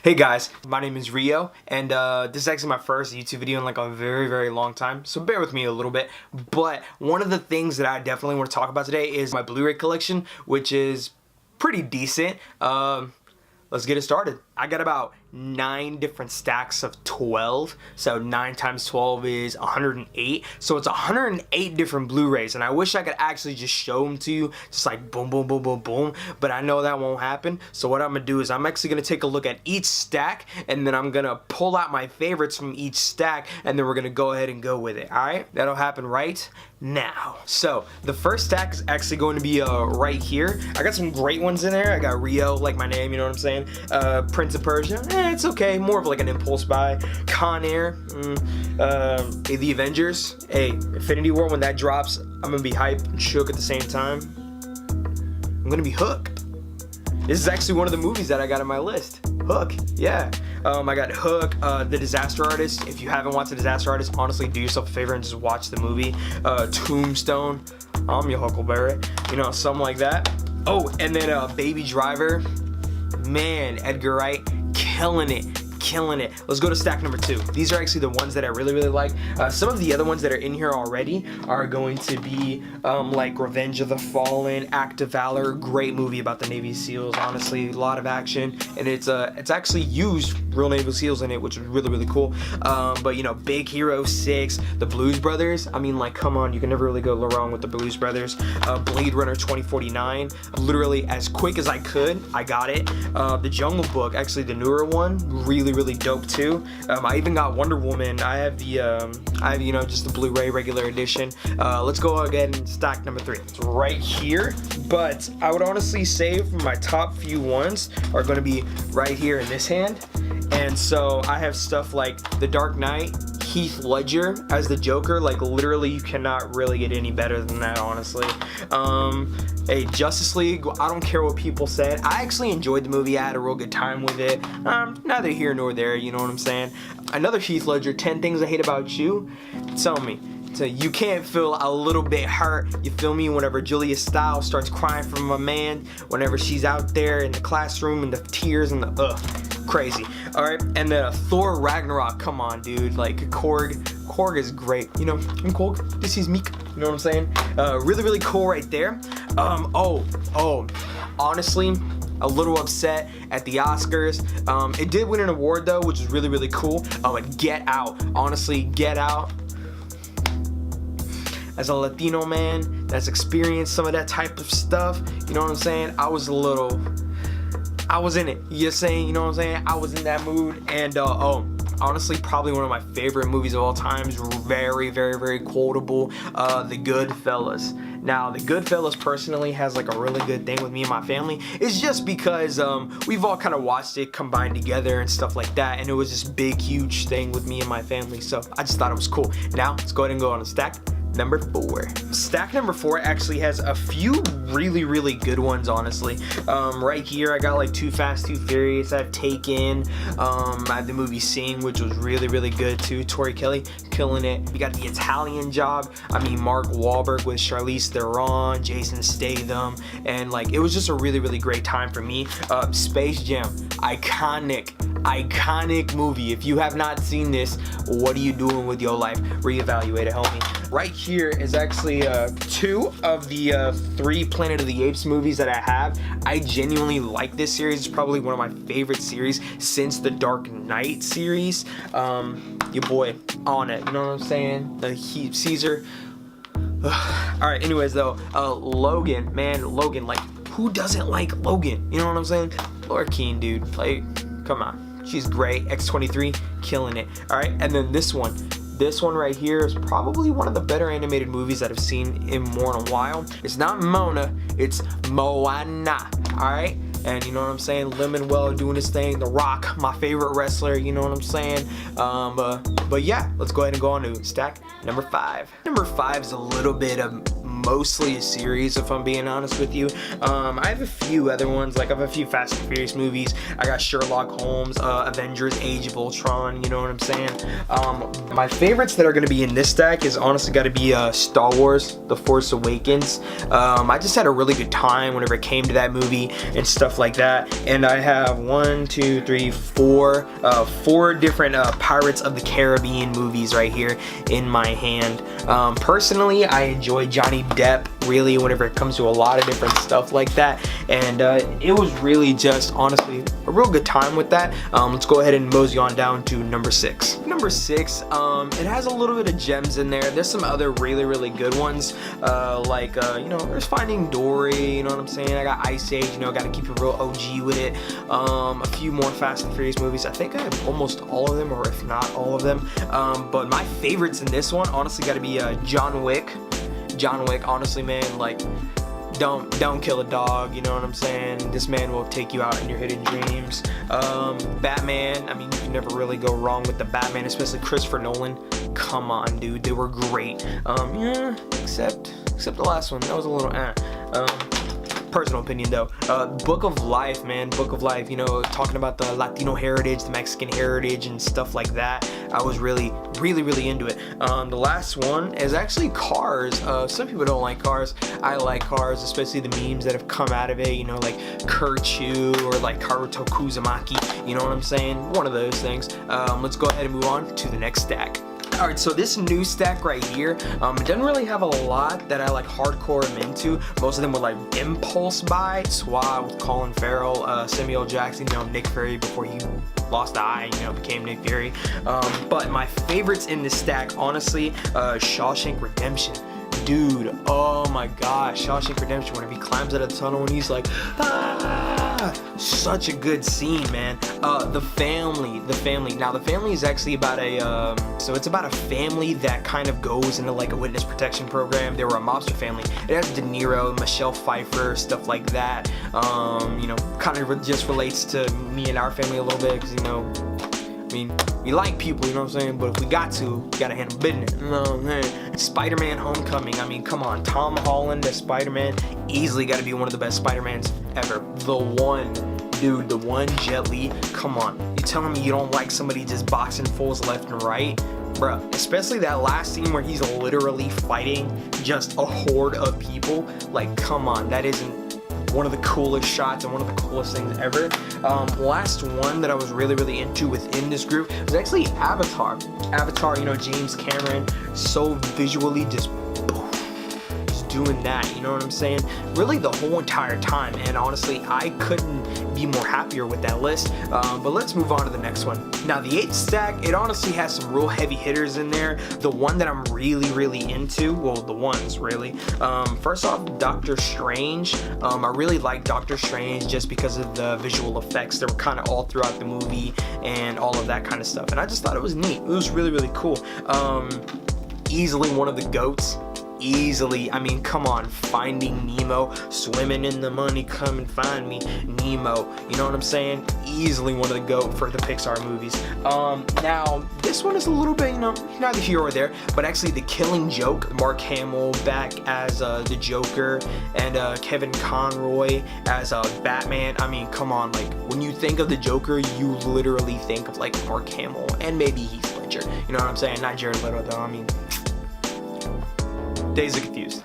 Hey guys, my name is Rio, and this is actually my first YouTube video in like a very long time, so bear with me a little bit. But one of the things that I definitely want to talk about today is my Blu Ray collection, which is pretty decent. Let's get it started. I got about 9 different stacks of 12, so 9 times 12 is 108, so it's 108 different Blu-rays, and I wish I could actually just show them to you, just like boom boom boom boom boom, but I know that won't happen. So what I'm gonna do is I'm actually gonna take a look at each stack, and then I'm gonna pull out my favorites from each stack, and then we're gonna go ahead and go with it. Alright, that'll happen right now. So the first stack is actually going to be right here. I got some great ones in there. I got Rio, like my name, you know what I'm saying. Prince of Persia, it's okay, more of like an impulse buy. Con Air, The Avengers, hey, Infinity War, when that drops, I'm gonna be hyped and shook at the same time. I'm gonna be hooked. This is actually one of the movies that I got on my list. Hook, yeah. I got Hook, The Disaster Artist. If you haven't watched The Disaster Artist, honestly, do yourself a favor and just watch the movie. Tombstone, I'm your Huckleberry, you know, something like that. Oh, and then Baby Driver. Man, Edgar Wright, killing it. Let's go to stack number 2. These are actually the ones that I really like. Some of the other ones that are in here already are going to be like Revenge of the Fallen, Act of Valor, great movie about the Navy SEALs, honestly, a lot of action, and it's actually used real Navy SEAls in it, which is really cool. But you know, Big Hero 6, The Blues Brothers, I mean, like, come on, you can never really go wrong with The Blues Brothers. Blade Runner 2049, literally as quick as I could, I got it. The Jungle Book, actually the newer one, really dope too. I even got Wonder Woman. I have the you know, just the Blu-ray regular edition. Let's go again and stack number 3. It's right here, but I would honestly say my top few ones are going to be right here in this hand. And so I have stuff like The Dark Knight, Heath Ledger as the Joker, like literally you cannot really get any better than that, honestly. Hey, Justice League, I don't care what people said, I actually enjoyed the movie, I had a real good time with it. Neither here nor there, you know what I'm saying. Another Heath Ledger, 10 Things I Hate About You. Tell me, so you can't feel a little bit hurt, you feel me, whenever Julia Stiles starts crying from a man, whenever she's out there in the classroom and the tears and the crazy. Alright, and then Thor Ragnarok, come on dude, like Korg is great, you know, I'm Korg, this is Meek, you know what I'm saying. Really cool right there. Honestly, a little upset at the Oscars. It did win an award though, which is really cool. And Get Out, honestly, Get Out, as a Latino man that's experienced some of that type of stuff, you know what I'm saying, I was in it, you're saying, you know what I'm saying, I was in that mood. And honestly, probably one of my favorite movies of all time, is very quotable, The Goodfellas. Now, The Goodfellas personally has like a really good thing with me and my family. It's just because we've all kind of watched it combined together and stuff like that, and it was this big huge thing with me and my family, so I just thought it was cool. Now let's go ahead and go on to stack number 4. Stack number 4 actually has a few really good ones, honestly. Right here I got like Too Fast, Too Furious, I have Taken, I have the movie Sing, which was really good too. Tori Kelly killing it. We got The Italian Job, I mean Mark Wahlberg with Charlize Theron, Jason Statham, and like it was just a really great time for me. Space Jam, iconic movie. If you have not seen this, what are you doing with your life? Reevaluate it, homie. Right here is actually 2 of the 3 Planet of the Apes movies that I have. I genuinely like this series. It's probably one of my favorite series since the Dark Knight series. Your boy on it, you know what I'm saying? The Caesar. Alright, anyways though, Logan, man, Logan, like, who doesn't like Logan? You know what I'm saying? Laura Keane, dude, like, come on, she's great. X-23, killing it. Alright, and then this one right here is probably one of the better animated movies that I've seen in more than a while. It's not Mona, it's Moana, alright? And you know what I'm saying, Lin-Manuel doing his thing, The Rock, my favorite wrestler, you know what I'm saying. But yeah, let's go ahead and go on to stack number 5. Number 5 is a little bit of mostly a series, if I'm being honest with you. I have a few other ones, like I have a few Fast and Furious movies. I got Sherlock Holmes, Avengers, Age of Ultron, you know what I'm saying? My favorites that are going to be in this stack is honestly got to be Star Wars, The Force Awakens. I just had a really good time whenever it came to that movie and stuff like that. And I have 4 different Pirates of the Caribbean movies right here in my hand. Personally, I enjoy Johnny Depp really whenever it comes to a lot of different stuff like that, and it was really just honestly a real good time with that. Let's go ahead and mosey on down to number 6. Number 6, it has a little bit of gems in there. There's some other really good ones, like you know, there's Finding Dory, you know what I'm saying? I got Ice Age, you know, gotta keep it real OG with it. A few more Fast and Furious movies. I think I have almost all of them, or if not all of them. But my favorites in this one honestly gotta be John Wick. Honestly, man, like, don't kill a dog, you know what I'm saying? This man will take you out in your hidden dreams. Batman, I mean, you can never really go wrong with the Batman, especially Christopher Nolan. Come on, dude, they were great. Yeah, except the last one, that was a little personal opinion though. Book of Life, man, Book of Life, you know, talking about the Latino heritage, the Mexican heritage and stuff like that. I was really into it. The last one is actually Cars. Some people don't like Cars. I like Cars, especially the memes that have come out of it, you know, like Kerchu or like Karuto Kuzumaki, you know what I'm saying? One of those things. Let's go ahead and move on to the next stack. Alright, so this new stack right here, it doesn't really have a lot that I like hardcore am into. Most of them were like impulse buy, SWAT with Colin Farrell, Samuel Jackson, you know, Nick Fury before he lost the eye, you know, became Nick Fury. But my favorites in this stack, honestly, Shawshank Redemption. Dude, oh my gosh, Shawshank Redemption, whenever he climbs out of the tunnel and he's like, such a good scene, man. The family. Now, The Family is actually about so it's about a family that kind of goes into like a witness protection program. They were a mobster family. It has De Niro, Michelle Pfeiffer, stuff like that. You know, kind of just relates to me and our family a little bit, because, you know, I mean, we like people, you know what I'm saying? But if we got to, we gotta handle business, you know what I'm saying? Spider-Man Homecoming, I mean, come on. Tom Holland as Spider-Man, easily gotta be one of the best Spider-Mans ever. The one, dude, the one, Jet Li, come on. You telling me you don't like somebody just boxing fools left and right? Bruh, especially that last scene where he's literally fighting just a horde of people. Like, come on, that isn't one of the coolest shots and one of the coolest things ever. Last one that I was really into within this group was actually Avatar. Avatar, you know, James Cameron, so visually just doing that, you know what I'm saying? Really the whole entire time, and honestly, I couldn't be more happier with that list. But let's move on to the next one. Now, the 8th stack, it honestly has some real heavy hitters in there. The one that I'm really into, well, the ones really. First off, Doctor Strange. I really like Doctor Strange just because of the visual effects that were kind of all throughout the movie and all of that kind of stuff. And I just thought it was neat. It was really cool. Easily one of the GOATs. Easily, I mean, come on, Finding Nemo, swimming in the money, come and find me, Nemo, you know what I'm saying? Easily one of the GOAT for the Pixar movies. Now, this one is a little bit, you know, neither here or there, but actually The Killing Joke, Mark Hamill back as the Joker, and Kevin Conroy as Batman. I mean, come on, like, when you think of the Joker, you literally think of, like, Mark Hamill, and maybe Heath Ledger, you know what I'm saying? Not Jared Leto, though, I mean, Days of Confused.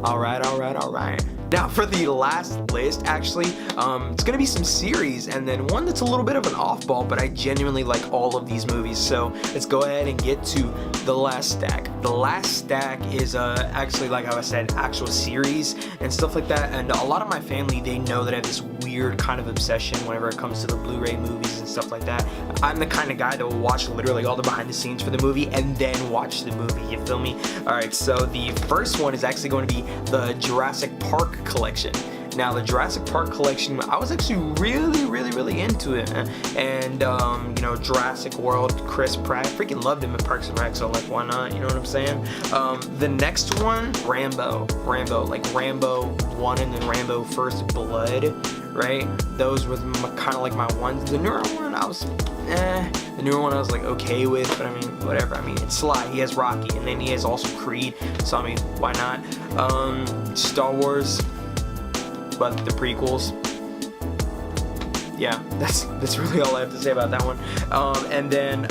Alright. Now, for the last list, actually, it's gonna be some series, and then one that's a little bit of an off-ball, but I genuinely like all of these movies. So let's go ahead and get to the last stack. The last stack is actually, like how I said, actual series and stuff like that. And a lot of my family, they know that I have this weird kind of obsession whenever it comes to the Blu Ray movies and stuff like that. I'm the kind of guy that will watch literally all the behind the scenes for the movie and then watch the movie, you feel me? Alright, so the first one is actually going to be the Jurassic Park collection. Now, the Jurassic Park collection, I was actually really into it, and you know, Jurassic World, Chris Pratt, freaking loved him at Parks and Rec, so like, why not, you know what I'm saying? The next one, Rambo, like Rambo 1 and then Rambo First Blood, right? Those were kind of like my ones. The newer one I was the newer one I was like okay with, but I mean whatever. I mean it's Sly, he has Rocky, and then he has also Creed, so I mean why not? Star Wars, but the prequels. Yeah, that's really all I have to say about that one. And then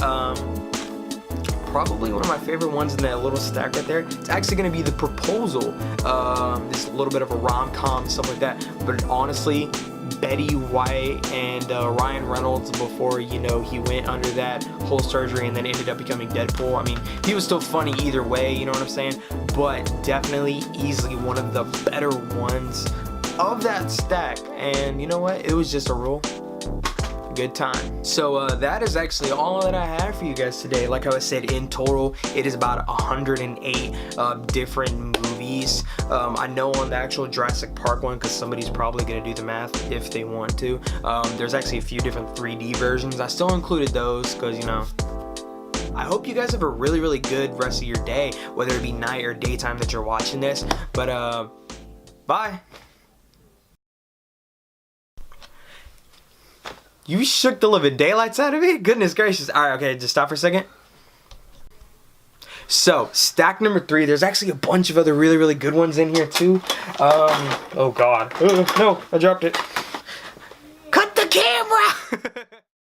probably one of my favorite ones in that little stack right there, it's actually going to be The Proposal. This little bit of a rom-com, stuff like that, but honestly, Betty White and Ryan Reynolds, before, you know, he went under that whole surgery and then ended up becoming Deadpool. I mean, he was still funny either way, you know what I'm saying? But definitely, easily one of the better ones of that stack. And you know what? It was just a real good time. So that is actually all that I have for you guys today. Like I said, in total it is about 108 different movies. I know on the actual Jurassic Park one, because somebody's probably gonna do the math if they want to, there's actually a few different 3D versions. I still included those because, you know, I hope you guys have a really good rest of your day, whether it be night or daytime that you're watching this. But bye. You shook the living daylights out of me? Goodness gracious. Alright, okay, just stop for a second. So, stack number 3, there's actually a bunch of other really good ones in here too. Oh god. No, I dropped it.